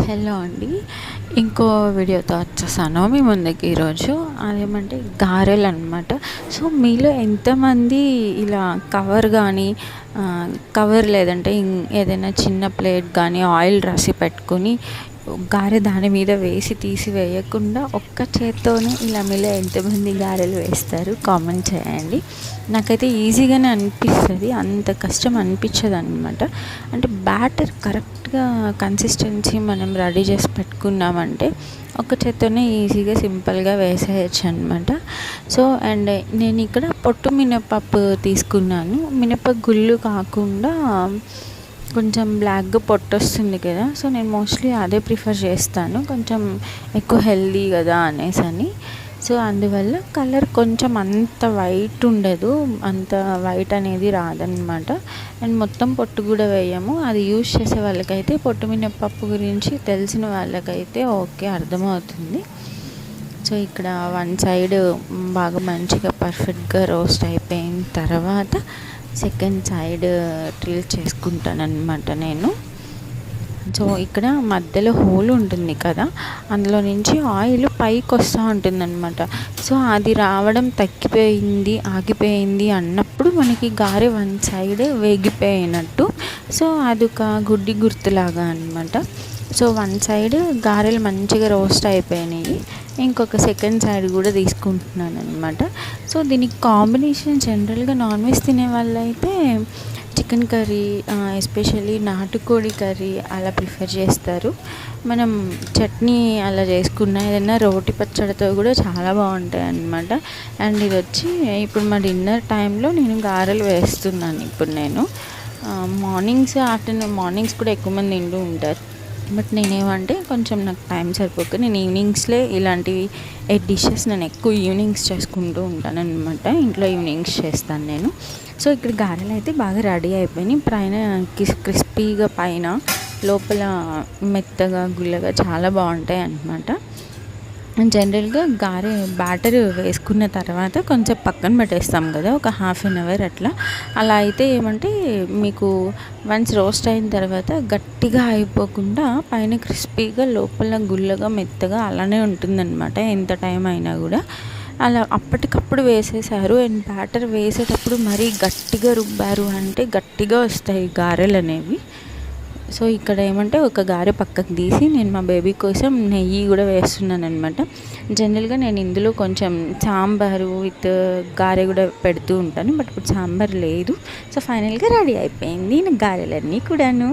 Hello అండి. ఇంకో వీడియోతో వచ్చేసాను మీ ముందుకి ఈరోజు. అదేమంటే గారెలు అనమాట. సో మీలో ఎంతమంది ఇలా కవర్ కానీ కవర్ లేదంటే ఏదైనా చిన్న ప్లేట్ కానీ ఆయిల్ రాసి పెట్టుకొని గారె దాని మీద వేసి తీసి వేయకుండా ఒక్క చేత్తోనే ఇలా మీలో ఎంతమంది గారెలు వేస్తారు కామెంట్ చేయండి. నాకైతే ఈజీగానే అనిపిస్తుంది, అంత కష్టం అనిపించదు అనమాట. అంటే బ్యాటర్ కరెక్ట్గా కన్సిస్టెన్సీ మనం రెడీ చేసి పెట్టుకున్నామంటే ఒక చేత్తోనే ఈజీగా సింపుల్గా వేసేయచ్చు అనమాట. సో అండ్ నేను ఇక్కడ పొట్టు మినపప్పు తీసుకున్నాను. మినప గుళ్ళు కాకుండా కొంచెం బ్లాక్గా పొట్టు వస్తుంది కదా, సో నేను మోస్ట్లీ అదే ప్రిఫర్ చేస్తాను, కొంచెం ఎక్కువ హెల్దీ కదా అనేసి. సో అందువల్ల కలర్ కొంచెం అంత వైట్ ఉండదు, అంత వైట్ అనేది రాదనమాట. అండ్ మొత్తం పొట్టు కూడా వేయము. అది యూజ్ చేసే వాళ్ళకైతే పొట్టు మినపప్పు గురించి తెలిసిన వాళ్ళకైతే ఓకే, అర్థమవుతుంది. సో ఇక్కడ వన్ సైడ్ బాగా మంచిగా పర్ఫెక్ట్గా రోస్ట్ అయిపోయిన తర్వాత సెకండ్ సైడ్ టిల్ చేసుకుంటాను అనమాట నేను. సో ఇక్కడ మధ్యలో హోల్ ఉంటుంది కదా, అందులో నుంచి ఆయిల్ పైకి వస్తూ ఉంటుంది అనమాట. సో అది రావడం తగ్గిపోయింది, ఆగిపోయింది అన్నప్పుడు మనకి గారె వన్ సైడ్ వేగిపోయినట్టు. సో అదొక గుడ్డి గుర్తులాగా అనమాట. సో వన్ సైడ్ గారెలు మంచిగా రోస్ట్ అయిపోయినాయి, ఇంకొక సెకండ్ సైడ్ కూడా తీసుకుంటున్నాను అనమాట. సో దీనికి కాంబినేషన్ జనరల్గా నాన్ వెజ్ తినే వాళ్ళైతే చికెన్ కర్రీ, ఎస్పెషల్లీ నాటుకోడి కర్రీ అలా ప్రిఫర్ చేస్తారు. మనం చట్నీ అలా చేసుకున్న ఏదైనా రోటి పచ్చడితో కూడా చాలా బాగుంటాయి అన్నమాట. అండ్ ఇది వచ్చి ఇప్పుడు మా డిన్నర్ టైంలో నేను గారెలు వేస్తున్నాను. ఇప్పుడు నేను మార్నింగ్స్ మార్నింగ్స్ కూడా ఎక్కువ మంది తింటూ ఉంటారు, బట్ నేనేమంటే కొంచెం నాకు టైం సరిపోక నేను ఈవినింగ్స్లో ఇలాంటివి 8 డిషెస్ నేను ఎక్కువ ఈవినింగ్స్ చేసుకుంటూ ఉంటాను అనమాట. ఇంట్లో ఈవినింగ్స్ చేస్తాను నేను. సో ఇక్కడ గారెలు అయితే బాగా రెడీ అయిపోయినాయి. పైన క్రిస్పీగా, పైన లోపల మెత్తగా గుల్లగా చాలా బాగుంటాయి అన్నమాట. జనరల్గా గారె బ్యాటర్ వేసుకున్న తర్వాత కొంచెం పక్కన పెట్టేస్తాం కదా, ఒక హాఫ్ అన్ అవర్ అట్లా. అలా అయితే ఏమంటే మీకు వన్స్ రోస్ట్ అయిన తర్వాత గట్టిగా అయిపోకుండా పైన క్రిస్పీగా లోపల గుల్లగా మెత్తగా అలానే ఉంటుందన్నమాట ఎంత టైం అయినా కూడా. అలా అప్పటికప్పుడు వేసేసారు. అండ్ బ్యాటర్ వేసేటప్పుడు మరీ గట్టిగా రుబ్బారు అంటే గట్టిగా వస్తాయి గారెలు అనేవి. సో ఇక్కడ ఏమంటే ఒక గారె పక్కకు తీసి నేను మా బేబీ కోసం నెయ్యి కూడా వేస్తున్నాను అనమాట. జనరల్గా నేను ఇందులో కొంచెం సాంబారు విత్ గారె కూడా పెడుతూ ఉంటాను, బట్ ఇప్పుడు సాంబార్ లేదు. సో ఫైనల్గా రెడీ అయిపోయింది నా గారెలన్నీ కూడాను.